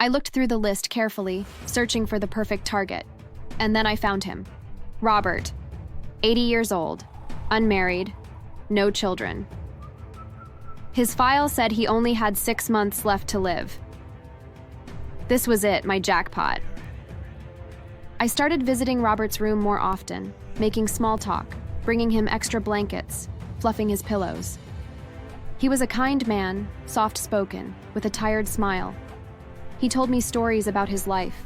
I looked through the list carefully, searching for the perfect target. And then I found him. Robert, 80 years old, unmarried, no children. His file said he only had 6 months left to live. This was it, my jackpot. I started visiting Robert's room more often, making small talk, bringing him extra blankets, fluffing his pillows. He was a kind man, soft-spoken, with a tired smile. He told me stories about his life.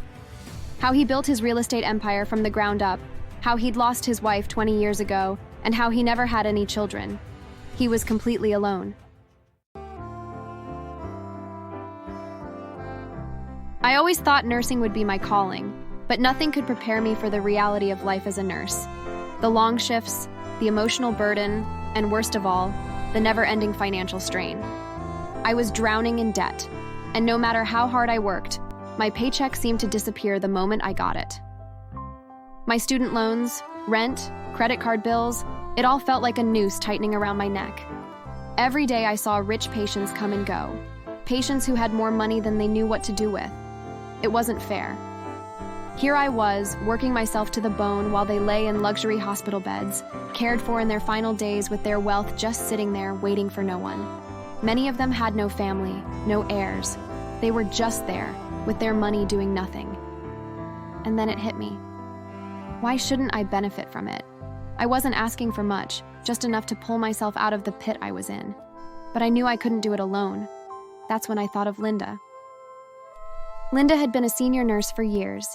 How he built his real estate empire from the ground up, how he'd lost his wife 20 years ago, and how he never had any children. He was completely alone. I always thought nursing would be my calling, but nothing could prepare me for the reality of life as a nurse. The long shifts, the emotional burden, and worst of all, the never-ending financial strain. I was drowning in debt, and no matter how hard I worked, my paycheck seemed to disappear the moment I got it. My student loans, rent, credit card bills, it all felt like a noose tightening around my neck. Every day I saw rich patients come and go, patients who had more money than they knew what to do with. It wasn't fair. Here I was, working myself to the bone while they lay in luxury hospital beds, cared for in their final days with their wealth just sitting there waiting for no one. Many of them had no family, no heirs. They were just there, with their money doing nothing. And then it hit me. Why shouldn't I benefit from it? I wasn't asking for much, just enough to pull myself out of the pit I was in. But I knew I couldn't do it alone. That's when I thought of Linda. Linda had been a senior nurse for years,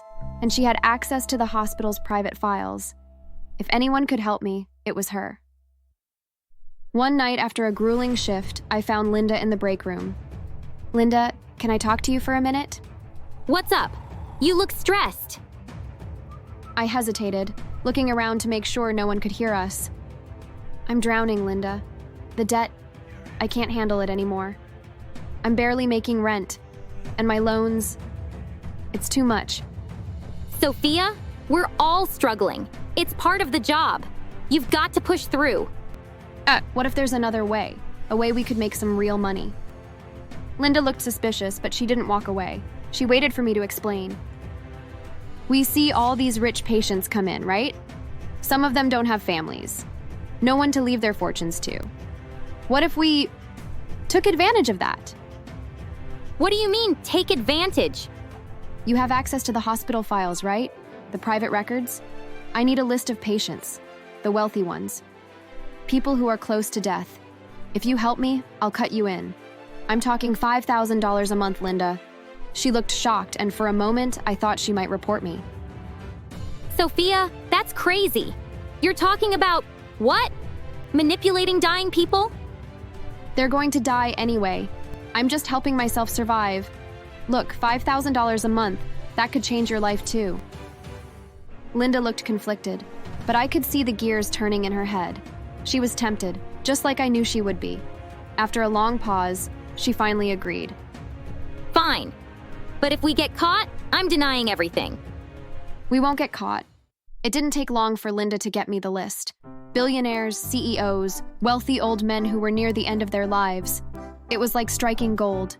and she had access to the hospital's private files. If anyone could help me, it was her. One night after a grueling shift, I found Linda in the break room. Linda, can I talk to you for a minute? What's up? You look stressed. I hesitated, looking around to make sure no one could hear us. I'm drowning, Linda. The debt, I can't handle it anymore. I'm barely making rent, and my loans, it's too much. Sophia, we're all struggling. It's part of the job. You've got to push through. What if there's another way? A way we could make some real money? Linda looked suspicious, but she didn't walk away. She waited for me to explain. We see all these rich patients come in, right? Some of them don't have families. No one to leave their fortunes to. What if we took advantage of that? What do you mean, take advantage? You have access to the hospital files, right? The private records? I need a list of patients, the wealthy ones. People who are close to death. If you help me, I'll cut you in. I'm talking $5,000 a month, Linda. She looked shocked, and for a moment, I thought she might report me. Sophia, that's crazy. You're talking about what? Manipulating dying people? They're going to die anyway. I'm just helping myself survive. Look, $5,000 a month, that could change your life too. Linda looked conflicted, but I could see the gears turning in her head. She was tempted, just like I knew she would be. After a long pause, she finally agreed. Fine. But if we get caught, I'm denying everything. We won't get caught. It didn't take long for Linda to get me the list. Billionaires, CEOs, wealthy old men who were near the end of their lives. It was like striking gold.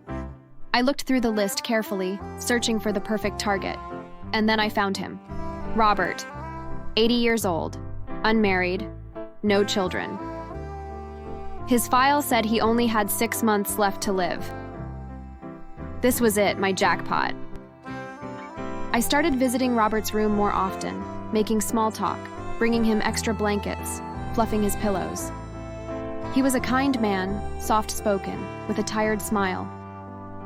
I looked through the list carefully, searching for the perfect target. And then I found him. Robert, 80 years old, unmarried, no children. His file said he only had 6 months left to live. This was it, my jackpot. I started visiting Robert's room more often, making small talk, bringing him extra blankets, fluffing his pillows. He was a kind man, soft-spoken, with a tired smile.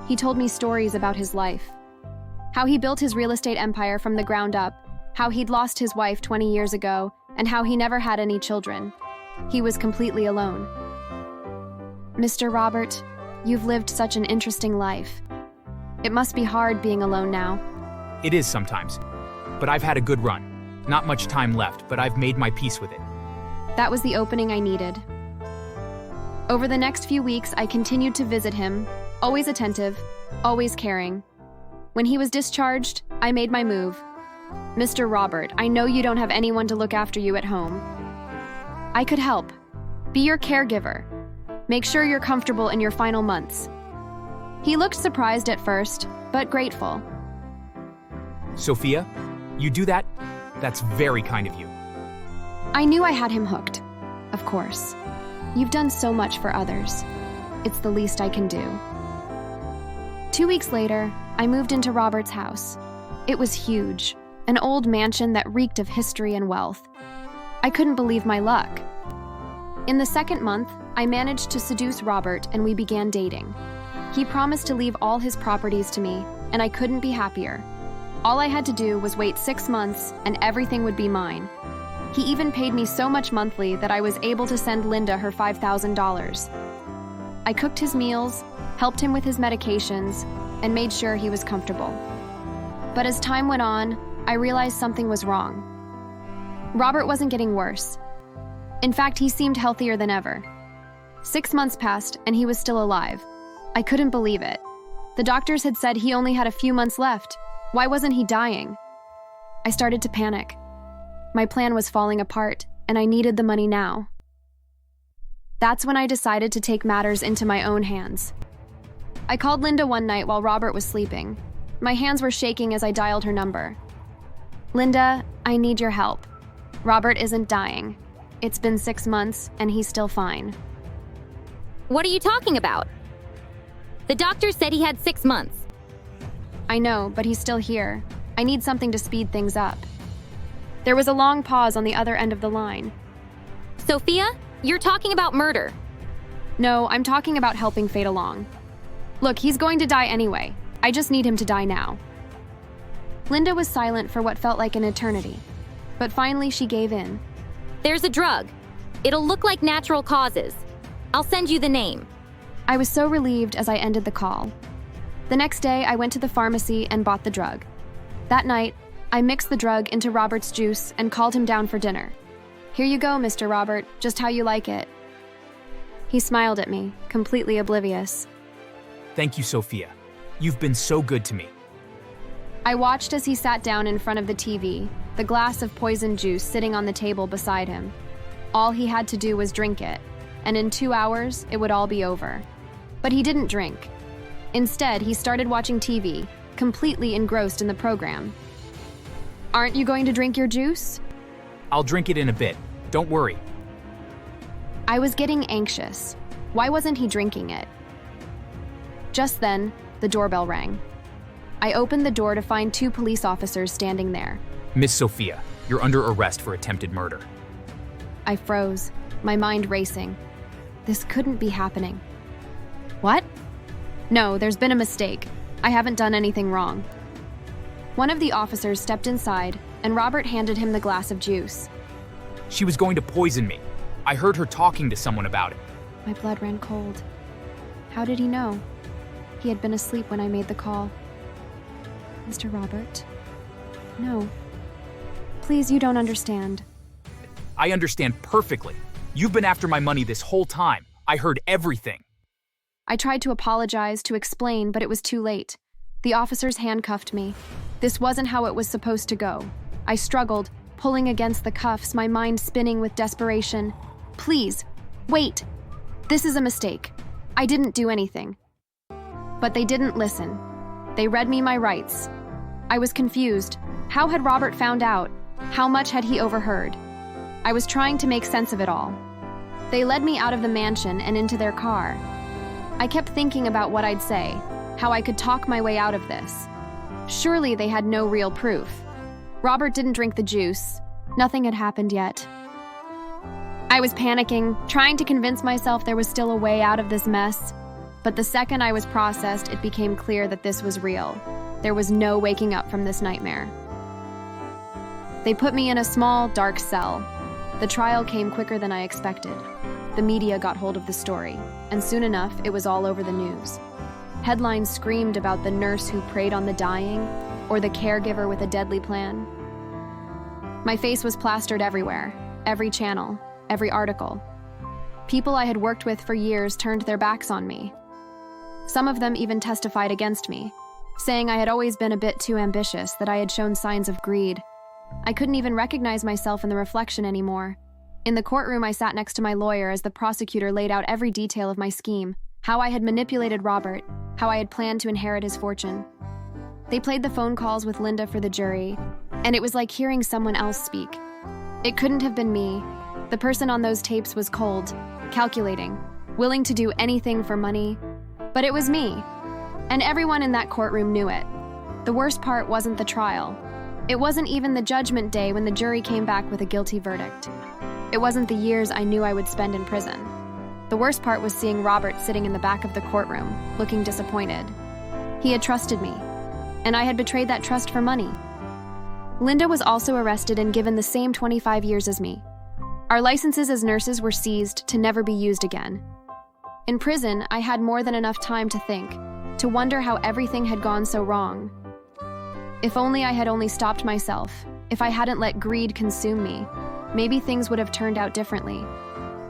He told me stories about his life. How he built his real estate empire from the ground up, how he'd lost his wife 20 years ago, and how he never had any children. He was completely alone. Mr. Robert, you've lived such an interesting life. It must be hard being alone now. It is sometimes, but I've had a good run. Not much time left, but I've made my peace with it. That was the opening I needed. Over the next few weeks, I continued to visit him, always attentive, always caring. When he was discharged, I made my move. Mr. Robert, I know you don't have anyone to look after you at home. I could help. Be your caregiver. Make sure you're comfortable in your final months. He looked surprised at first, but grateful. Sophia, you do that? That's very kind of you. I knew I had him hooked. Of course. You've done so much for others. It's the least I can do. 2 weeks later, I moved into Robert's house. It was huge, an old mansion that reeked of history and wealth. I couldn't believe my luck. In the second month, I managed to seduce Robert and we began dating. He promised to leave all his properties to me, and I couldn't be happier. All I had to do was wait 6 months and everything would be mine. He even paid me so much monthly that I was able to send Linda her $5,000. I cooked his meals, helped him with his medications, and made sure he was comfortable. But as time went on, I realized something was wrong. Robert wasn't getting worse. In fact, he seemed healthier than ever. 6 months passed and he was still alive. I couldn't believe it. The doctors had said he only had a few months left. Why wasn't he dying? I started to panic. My plan was falling apart, and I needed the money now. That's when I decided to take matters into my own hands. I called Linda one night while Robert was sleeping. My hands were shaking as I dialed her number. Linda, I need your help. Robert isn't dying. It's been 6 months, and he's still fine. What are you talking about? The doctor said he had 6 months. I know, but he's still here. I need something to speed things up. There was a long pause on the other end of the line. Sophia, you're talking about murder. No, I'm talking about helping fate along. Look, he's going to die anyway. I just need him to die now. Linda was silent for what felt like an eternity. But finally, she gave in. There's a drug. It'll look like natural causes. I'll send you the name. I was so relieved as I ended the call. The next day, I went to the pharmacy and bought the drug. That night, I mixed the drug into Robert's juice and called him down for dinner. Here you go, Mr. Robert, just how you like it. He smiled at me, completely oblivious. Thank you, Sophia. You've been so good to me. I watched as he sat down in front of the TV, the glass of poison juice sitting on the table beside him. All he had to do was drink it, and in 2 hours, it would all be over. But he didn't drink. Instead, he started watching TV, completely engrossed in the program. Aren't you going to drink your juice? I'll drink it in a bit. Don't worry. I was getting anxious. Why wasn't he drinking it? Just then, the doorbell rang. I opened the door to find 2 police officers standing there. Miss Sophia, you're under arrest for attempted murder. I froze, my mind racing. This couldn't be happening. What? No, there's been a mistake. I haven't done anything wrong. One of the officers stepped inside, and Robert handed him the glass of juice. She was going to poison me. I heard her talking to someone about it. My blood ran cold. How did he know? He had been asleep when I made the call. Mr. Robert? No. Please, you don't understand. I understand perfectly. You've been after my money this whole time. I heard everything. I tried to apologize, to explain, but it was too late. The officers handcuffed me. This wasn't how it was supposed to go. I struggled, pulling against the cuffs, my mind spinning with desperation. Please, wait. This is a mistake. I didn't do anything. But they didn't listen. They read me my rights. I was confused. How had Robert found out? How much had he overheard? I was trying to make sense of it all. They led me out of the mansion and into their car. I kept thinking about what I'd say, how I could talk my way out of this. Surely they had no real proof. Robert didn't drink the juice. Nothing had happened yet. I was panicking, trying to convince myself there was still a way out of this mess. But the second I was processed, it became clear that this was real. There was no waking up from this nightmare. They put me in a small, dark cell. The trial came quicker than I expected. The media got hold of the story, and soon enough, it was all over the news. Headlines screamed about the nurse who preyed on the dying, or the caregiver with a deadly plan. My face was plastered everywhere, every channel, every article. People I had worked with for years turned their backs on me. Some of them even testified against me, saying I had always been a bit too ambitious, that I had shown signs of greed. I couldn't even recognize myself in the reflection anymore. In the courtroom, I sat next to my lawyer as the prosecutor laid out every detail of my scheme, how I had manipulated Robert, how I had planned to inherit his fortune. They played the phone calls with Linda for the jury, and it was like hearing someone else speak. It couldn't have been me. The person on those tapes was cold, calculating, willing to do anything for money. But it was me. And everyone in that courtroom knew it. The worst part wasn't the trial. It wasn't even the judgment day when the jury came back with a guilty verdict. It wasn't the years I knew I would spend in prison. The worst part was seeing Robert sitting in the back of the courtroom, looking disappointed. He had trusted me, and I had betrayed that trust for money. Linda was also arrested and given the same 25 years as me. Our licenses as nurses were seized to never be used again. In prison, I had more than enough time to think, to wonder how everything had gone so wrong. If only I had only stopped myself, if I hadn't let greed consume me, maybe things would have turned out differently.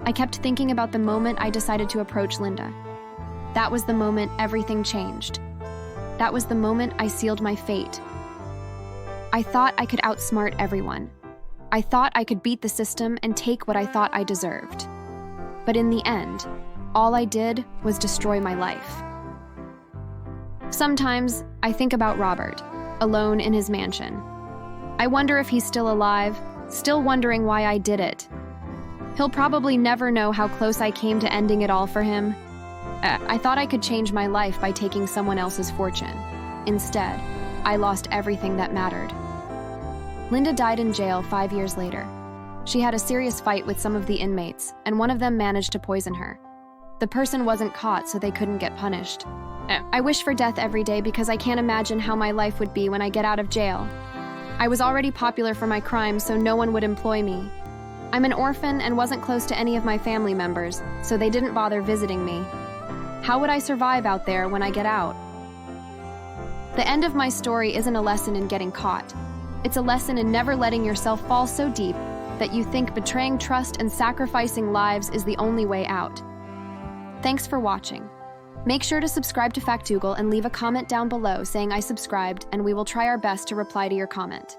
I kept thinking about the moment I decided to approach Linda. That was the moment everything changed. That was the moment I sealed my fate. I thought I could outsmart everyone. I thought I could beat the system and take what I thought I deserved. But in the end, all I did was destroy my life. Sometimes I think about Robert, alone in his mansion. I wonder if he's still alive, still wondering why I did it. He'll probably never know how close I came to ending it all for him. I thought I could change my life by taking someone else's fortune. Instead, I lost everything that mattered. Linda died in jail 5 years later. She had a serious fight with some of the inmates, and one of them managed to poison her. The person wasn't caught, so they couldn't get punished. I wish for death every day because I can't imagine how my life would be when I get out of jail. I was already popular for my crimes, so no one would employ me. I'm an orphan and wasn't close to any of my family members, so they didn't bother visiting me. How would I survive out there when I get out? The end of my story isn't a lesson in getting caught. It's a lesson in never letting yourself fall so deep that you think betraying trust and sacrificing lives is the only way out. Thanks for watching. Make sure to subscribe to Factoogle and leave a comment down below saying I subscribed, and we will try our best to reply to your comment.